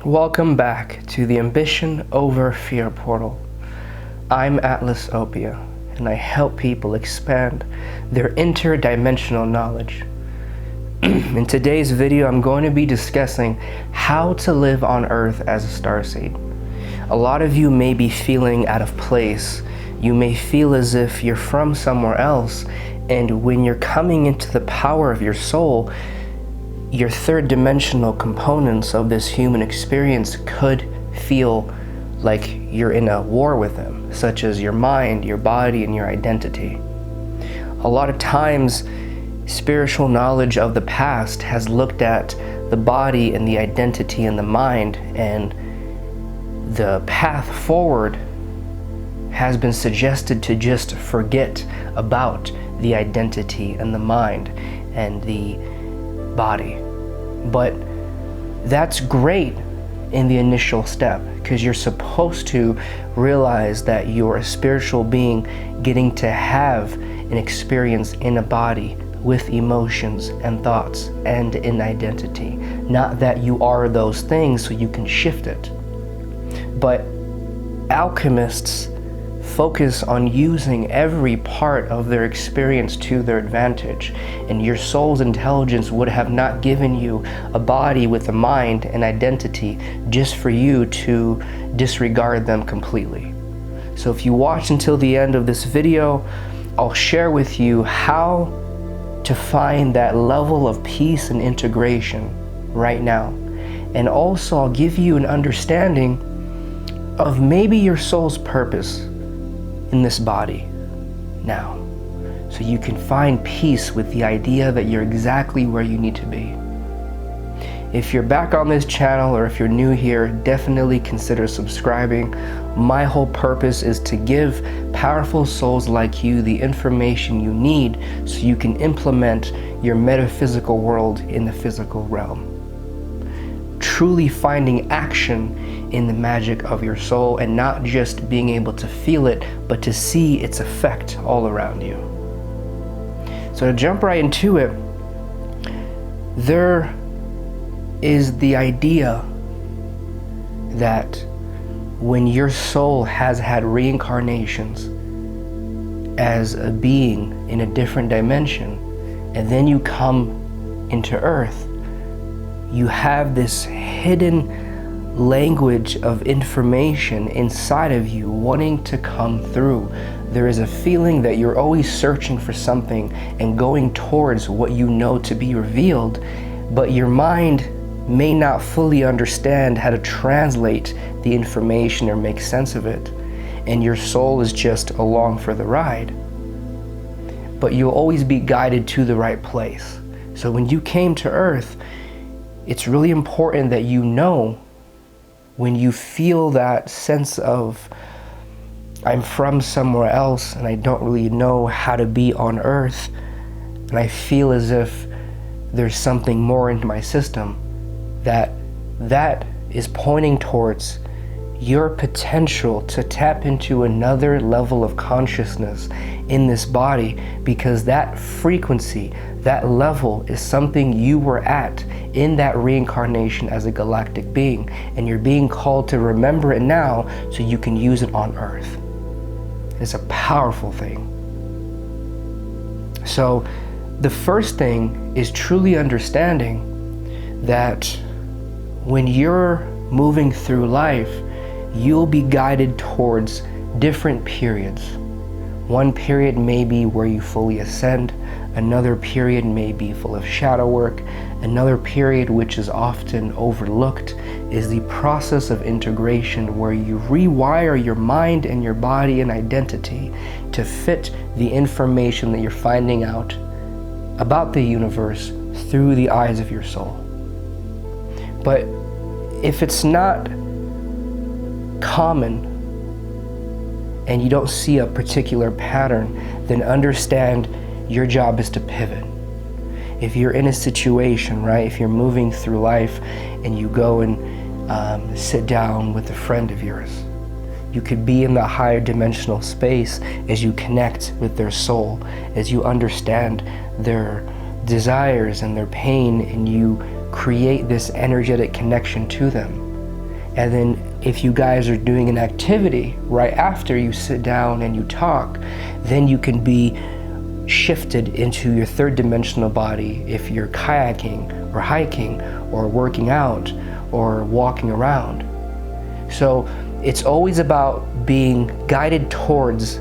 Welcome back to the Ambition Over Fear portal. I'm Atlas Opia, and I help people expand their interdimensional knowledge. In today's video, I'm going to be discussing how to live on Earth as a starseed. A lot of you may be feeling out of place. You may feel as if you're from somewhere else, and when you're coming into the power of your soul, your third dimensional components of this human experience could feel like you're in a war with them, such as your mind, your body, and your identity. A lot of times, spiritual knowledge of the past has looked at the body and the identity and the mind, and the path forward has been suggested to just forget about the identity and the mind and the body. But that's great in the initial step, because you're supposed to realize that you're a spiritual being getting to have an experience in a body with emotions and thoughts and an identity. Not that you are those things so you can shift it. But alchemists focus on using every part of their experience to their advantage, and your soul's intelligence would have not given you a body with a mind and identity just for you to disregard them completely. So if you watch until the end of this video, I'll share with you how to find that level of peace and integration right now. And also I'll give you an understanding of maybe your soul's purpose in this body now, so you can find peace with the idea that you're exactly where you need to be. If you're back on this channel, or if you're new here, definitely consider subscribing. My whole purpose is to give powerful souls like you the information you need so you can implement your metaphysical world in the physical realm. Truly finding action in the magic of your soul, and not just being able to feel it, but to see its effect all around you. So to jump right into it, there is the idea that when your soul has had reincarnations as a being in a different dimension, and then you come into Earth, you have this hidden language of information inside of you wanting to come through. There is a feeling that you're always searching for something and going towards what you know to be revealed, but your mind may not fully understand how to translate the information or make sense of it, and your soul is just along for the ride. But you'll always be guided to the right place. So when you came to Earth, it's really important that you know, when you feel that sense of, I'm from somewhere else and I don't really know how to be on Earth, and I feel as if there's something more into my system, that is pointing towards your potential to tap into another level of consciousness in this body, because that frequency, that level is something you were at in that reincarnation as a galactic being, and you're being called to remember it now so you can use it on Earth. It's a powerful thing. So the first thing is truly understanding that when you're moving through life, you'll be guided towards different periods. One period may be where you fully ascend, another period may be full of shadow work, another period, which is often overlooked, is the process of integration, where you rewire your mind and your body and identity to fit the information that you're finding out about the universe through the eyes of your soul. But if it's not common and you don't see a particular pattern, then understand your job is to pivot. If you're in a situation, right, if you're moving through life and you go and sit down with a friend of yours, you could be in the higher dimensional space as you connect with their soul, as you understand their desires and their pain, and you create this energetic connection to them. And then if you guys are doing an activity right after you sit down and you talk, then you can be shifted into your third dimensional body if you're kayaking or hiking or working out or walking around. So it's always about being guided towards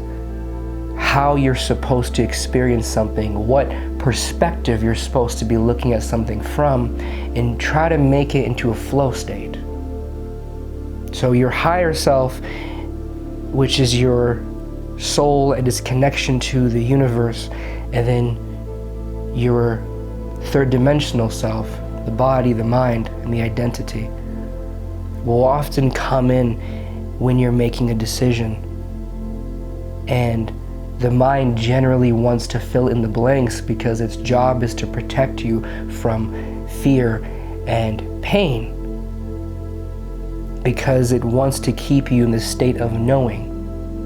how you're supposed to experience something, what perspective you're supposed to be looking at something from, and try to make it into a flow state. So your higher self, which is your soul and its connection to the universe, and then your third dimensional self, the body, the mind, and the identity, will often come in when you're making a decision. And the mind generally wants to fill in the blanks because its job is to protect you from fear and pain, because it wants to keep you in the state of knowing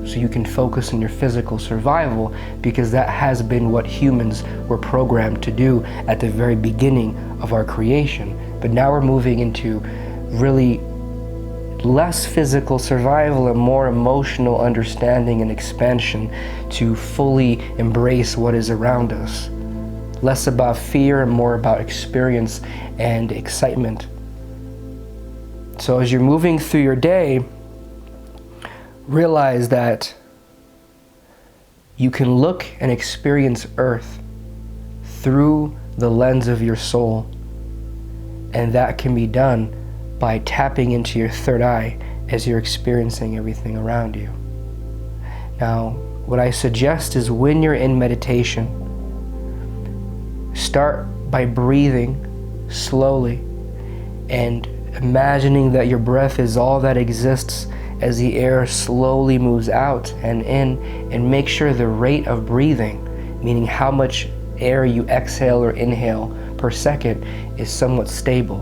so you can focus on your physical survival, because that has been what humans were programmed to do at the very beginning of our creation. But now we're moving into really less physical survival and more emotional understanding and expansion to fully embrace what is around us. Less about fear and more about experience and excitement. So as you're moving through your day, realize that you can look and experience Earth through the lens of your soul, and that can be done by tapping into your third eye as you're experiencing everything around you. Now, what I suggest is when you're in meditation, start by breathing slowly and imagining that your breath is all that exists as the air slowly moves out and in, and make sure the rate of breathing, meaning how much air you exhale or inhale per second, is somewhat stable.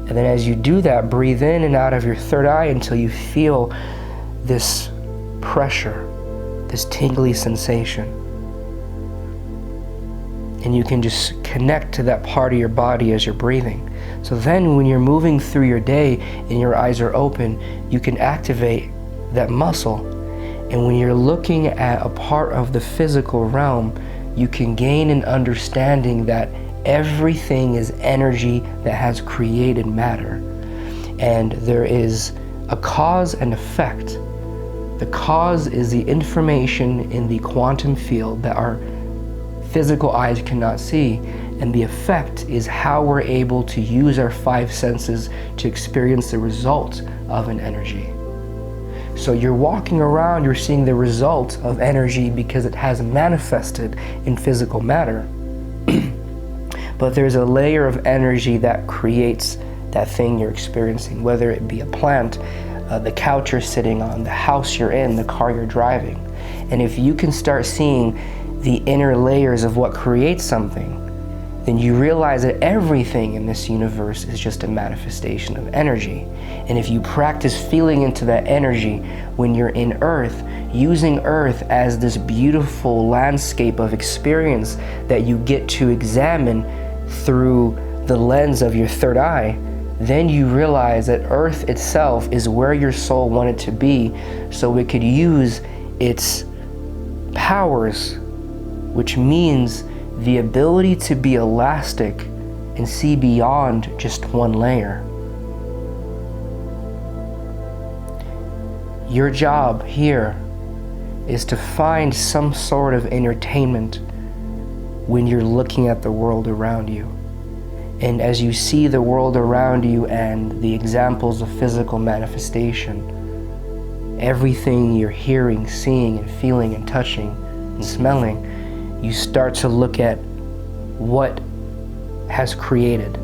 And then as you do that, breathe in and out of your third eye until you feel this pressure, this tingly sensation. And you can just connect to that part of your body as you're breathing. So then when you're moving through your day and your eyes are open, you can activate that muscle. And when you're looking at a part of the physical realm, you can gain an understanding that everything is energy that has created matter. And there is a cause and effect. The cause is the information in the quantum field that our physical eyes cannot see, and the effect is how we're able to use our five senses to experience the result of an energy. So you're walking around, you're seeing the result of energy because it has manifested in physical matter. But there's a layer of energy that creates that thing you're experiencing, whether it be a plant, the couch you're sitting on, the house you're in, the car you're driving. And if you can start seeing the inner layers of what creates something, then you realize that everything in this universe is just a manifestation of energy. And if you practice feeling into that energy when you're in Earth, using Earth as this beautiful landscape of experience that you get to examine through the lens of your third eye, then you realize that Earth itself is where your soul wanted to be, so it could use its powers, which means the ability to be elastic and see beyond just one layer. Your job here is to find some sort of entertainment when you're looking at the world around you. And as you see the world around you and the examples of physical manifestation, everything you're hearing, seeing, and feeling, and touching, and smelling, you start to look at what has created.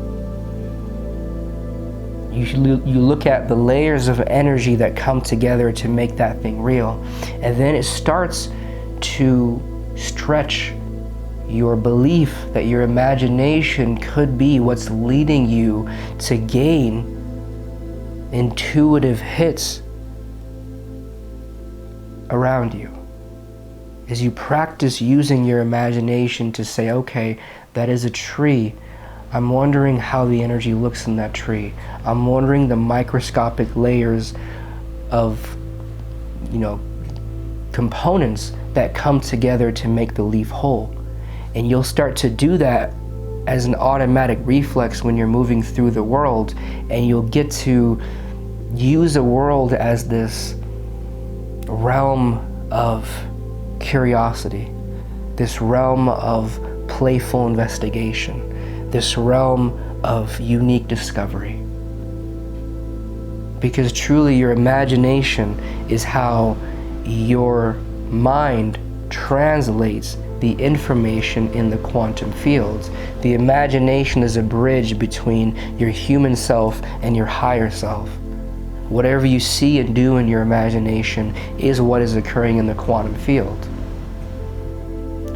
You look at the layers of energy that come together to make that thing real. And then it starts to stretch your belief that your imagination could be what's leading you to gain intuitive hits around you. As you practice using your imagination to say, okay, that is a tree. I'm wondering how the energy looks in that tree. I'm wondering the microscopic layers of, components that come together to make the leaf whole. And you'll start to do that as an automatic reflex when you're moving through the world, and you'll get to use the world as this realm of curiosity, this realm of playful investigation, this realm of unique discovery. Because truly your imagination is how your mind translates the information in the quantum fields. The imagination is a bridge between your human self and your higher self. Whatever you see and do in your imagination is what is occurring in the quantum field.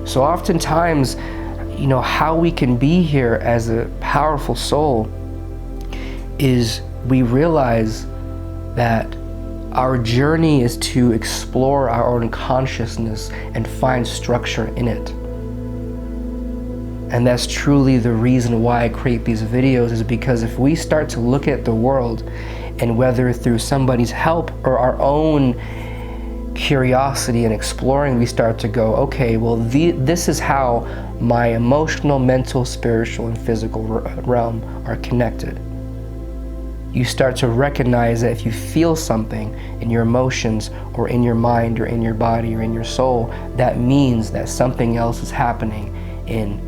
So oftentimes, how we can be here as a powerful soul is we realize that our journey is to explore our own consciousness and find structure in it. And that's truly the reason why I create these videos, is because if we start to look at the world, and whether through somebody's help or our own curiosity and exploring, we start to go, okay, well, this is how my emotional, mental, spiritual, and physical realm are connected. You start to recognize that if you feel something in your emotions or in your mind or in your body or in your soul, that means that something else is happening in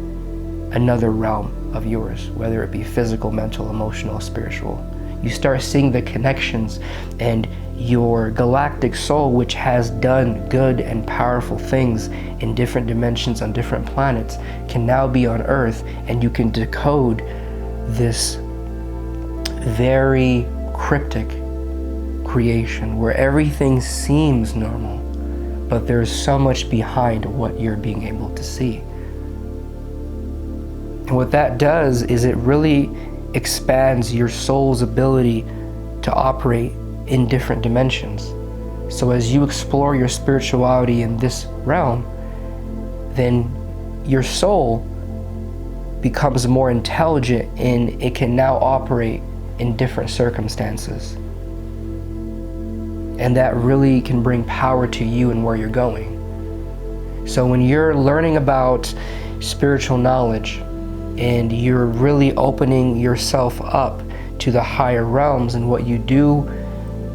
another realm of yours, whether it be physical, mental, emotional, spiritual. You start seeing the connections, and your galactic soul, which has done good and powerful things in different dimensions on different planets, can now be on Earth, and you can decode this very cryptic creation where everything seems normal, but there's so much behind what you're being able to see. And what that does is it really expands your soul's ability to operate in different dimensions. So as you explore your spirituality in this realm, then your soul becomes more intelligent, and it can now operate in different circumstances. And that really can bring power to you and where you're going. So when you're learning about spiritual knowledge and you're really opening yourself up to the higher realms, and what you do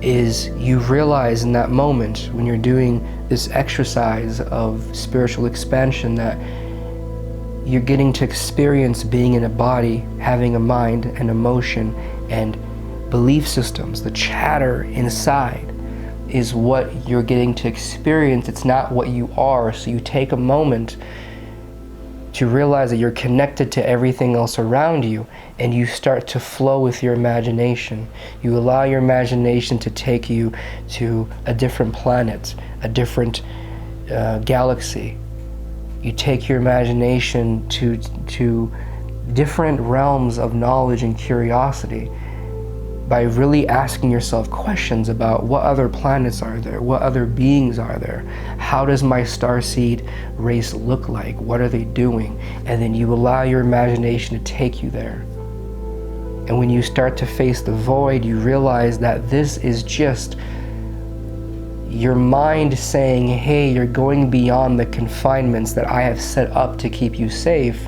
is you realize in that moment when you're doing this exercise of spiritual expansion that you're getting to experience being in a body, having a mind and emotion and belief systems. The chatter inside is what you're getting to experience. It's not what you are. So you take a moment to realize that you're connected to everything else around you, and you start to flow with your imagination. You allow your imagination to take you to a different planet, a different galaxy. You take your imagination to different realms of knowledge and curiosity by really asking yourself questions about what other planets are there, what other beings are there, how does my starseed race look like, what are they doing, and then you allow your imagination to take you there. And when you start to face the void, you realize that this is just your mind saying, hey, you're going beyond the confinements that I have set up to keep you safe,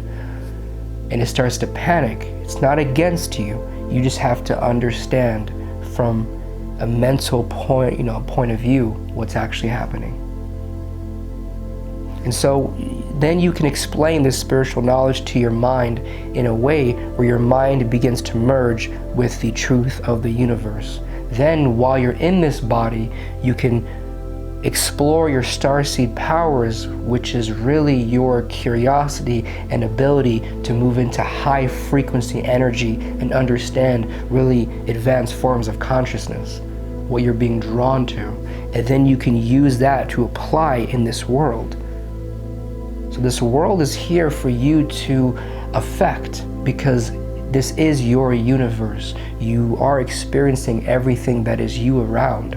and it starts to panic. It's not against you. You just have to understand from a mental point of view what's actually happening. And so then you can explain this spiritual knowledge to your mind in a way where your mind begins to merge with the truth of the universe. Then while you're in this body, you can explore your starseed powers, which is really your curiosity and ability to move into high frequency energy and understand really advanced forms of consciousness, what you're being drawn to. And then you can use that to apply in this world. So this world is here for you to affect, because this is your universe. You are experiencing everything that is you around.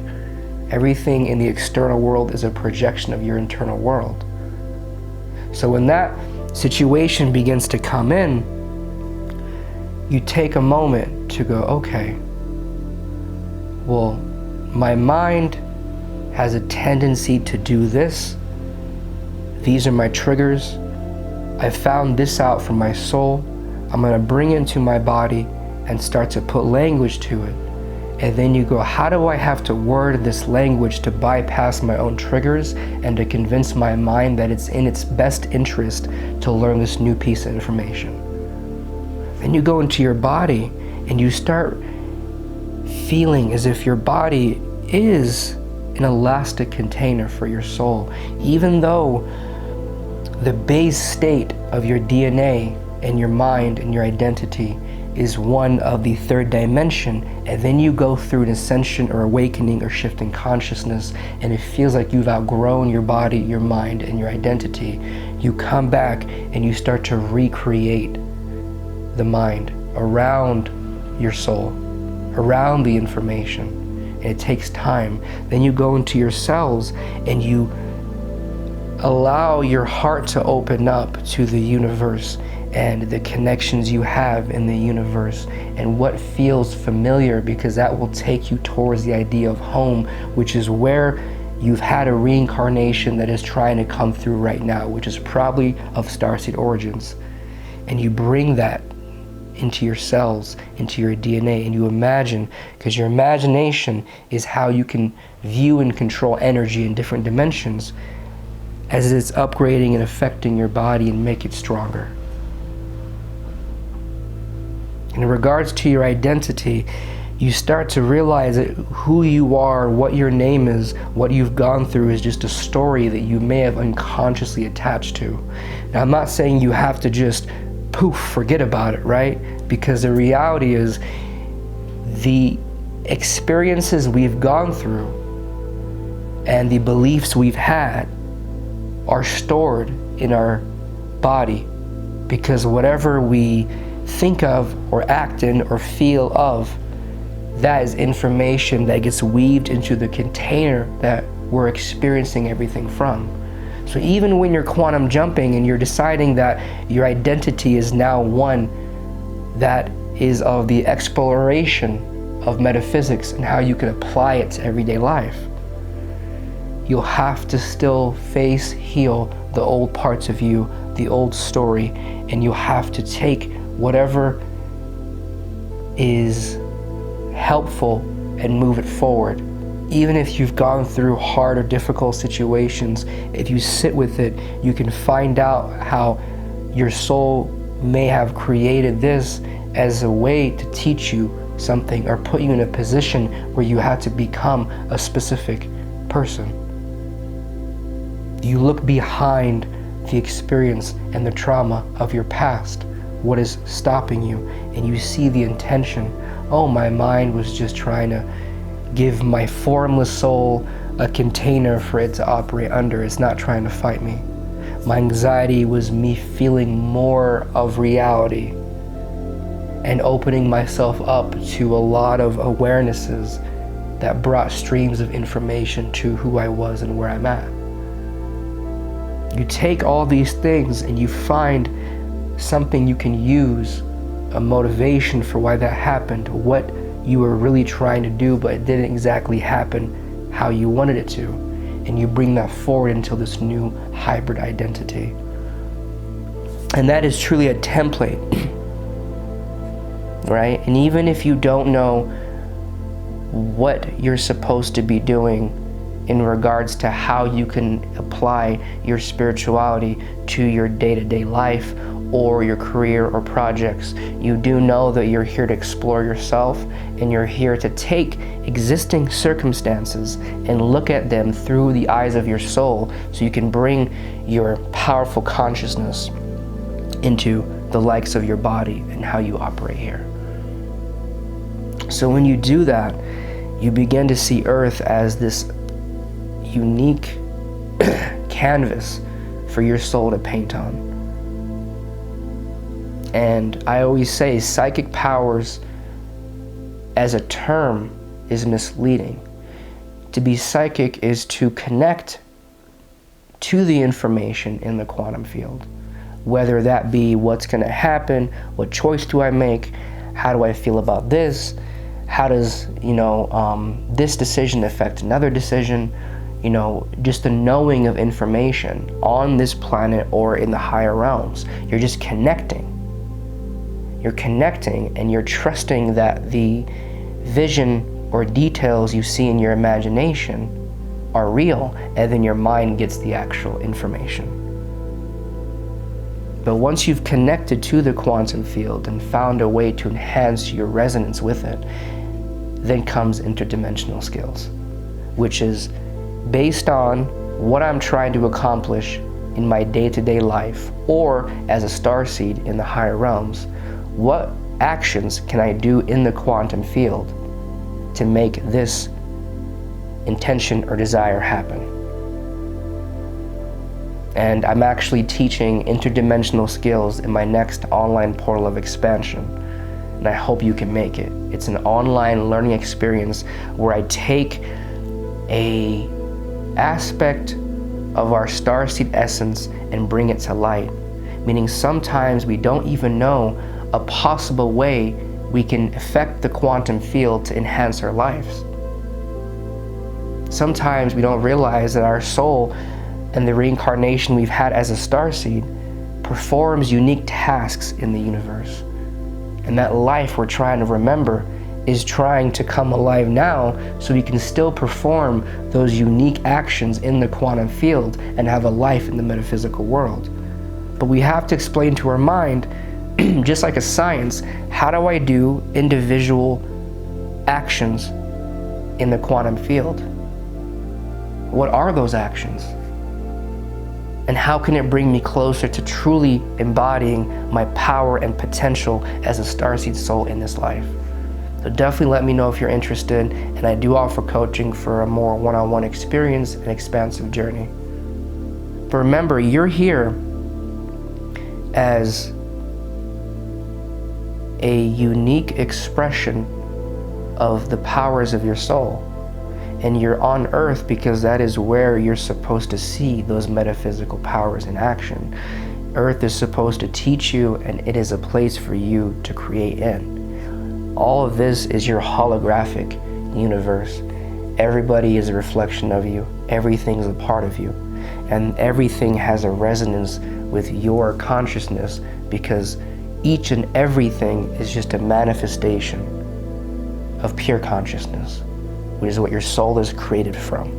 Everything in the external world is a projection of your internal world. So when that situation begins to come in, you take a moment to go, okay, well, my mind has a tendency to do this. These are my triggers. I found this out from my soul. I'm going to bring it into my body and start to put language to it. And then you go, how do I have to word this language to bypass my own triggers and to convince my mind that it's in its best interest to learn this new piece of information? Then you go into your body and you start feeling as if your body is an elastic container for your soul. Even though the base state of your DNA and your mind and your identity is one of the third dimension, and then you go through an ascension or awakening or shift in consciousness, and it feels like you've outgrown your body, your mind, and your identity, you come back and you start to recreate the mind around your soul, around the information. And it takes time. Then you go into your cells and you allow your heart to open up to the universe and the connections you have in the universe and what feels familiar, because that will take you towards the idea of home, which is where you've had a reincarnation that is trying to come through right now, which is probably of Starseed origins. And you bring that into your cells, into your DNA, and you imagine, because your imagination is how you can view and control energy in different dimensions, as it's upgrading and affecting your body and make it stronger. In regards to your identity, you start to realize that who you are, what your name is, what you've gone through is just a story that you may have unconsciously attached to. Now, I'm not saying you have to just poof, forget about it, right? Because the reality is the experiences we've gone through and the beliefs we've had are stored in our body, because whatever we think of or act in or feel of, that is information that gets weaved into the container that we're experiencing everything from. So even when you're quantum jumping and you're deciding that your identity is now one that is of the exploration of metaphysics and how you can apply it to everyday life, you'll have to still face, heal the old parts of you, the old story, and you'll have to take whatever is helpful and move it forward. Even if you've gone through hard or difficult situations, if you sit with it, you can find out how your soul may have created this as a way to teach you something or put you in a position where you had to become a specific person. You look behind the experience and the trauma of your past, what is stopping you, and you see the intention. Oh, my mind was just trying to give my formless soul a container for it to operate under. It's not trying to fight me. My anxiety was me feeling more of reality and opening myself up to a lot of awarenesses that brought streams of information to who I was and where I'm at. You take all these things and you find something you can use, a motivation for why that happened, what you were really trying to do, but it didn't exactly happen how you wanted it to. And you bring that forward into this new hybrid identity. And that is truly a template, right? And even if you don't know what you're supposed to be doing in regards to how you can apply your spirituality to your day-to-day life or your career or projects, you do know that you're here to explore yourself, and you're here to take existing circumstances and look at them through the eyes of your soul, so you can bring your powerful consciousness into the likes of your body and how you operate here. So when you do that, you begin to see Earth as this unique canvas for your soul to paint on. And I always say psychic powers as a term is misleading. To be psychic is to connect to the information in the quantum field, whether that be what's going to happen, what choice do I make, How do I feel about this? How does, this decision affect another decision? Just the knowing of information on this planet or in the higher realms. You're just connecting. You're connecting and you're trusting that the vision or details you see in your imagination are real, and then your mind gets the actual information. But once you've connected to the quantum field and found a way to enhance your resonance with it, then comes interdimensional skills, which is based on what I'm trying to accomplish in my day-to-day life, or as a starseed in the higher realms. What actions can I do in the quantum field to make this intention or desire happen? And I'm actually teaching interdimensional skills in my next online portal of expansion, and I hope you can make it. It's an online learning experience where I take a aspect of our starseed essence and bring it to light, meaning sometimes we don't even know a possible way we can affect the quantum field to enhance our lives. Sometimes we don't realize that our soul and the reincarnation we've had as a starseed performs unique tasks in the universe. And that life we're trying to remember is trying to come alive now so we can still perform those unique actions in the quantum field and have a life in the metaphysical world. But we have to explain to our mind, just like a science, how do I do individual actions in the quantum field? What are those actions? And how can it bring me closer to truly embodying my power and potential as a starseed soul in this life? So definitely let me know if you're interested, and I do offer coaching for a more one-on-one experience and expansive journey. But remember, you're here as a unique expression of the powers of your soul. And you're on Earth because that is where you're supposed to see those metaphysical powers in action. Earth is supposed to teach you, and it is a place for you to create in. All of this is your holographic universe. Everybody is a reflection of you. Everything is a part of you. And everything has a resonance with your consciousness, because each and everything is just a manifestation of pure consciousness, which is what your soul is created from.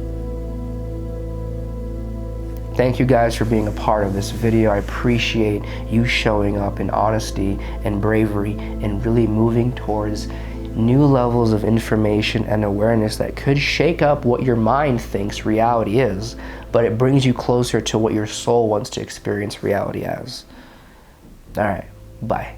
Thank you guys for being a part of this video. I appreciate you showing up in honesty and bravery and really moving towards new levels of information and awareness that could shake up what your mind thinks reality is, but it brings you closer to what your soul wants to experience reality as. All right, bye.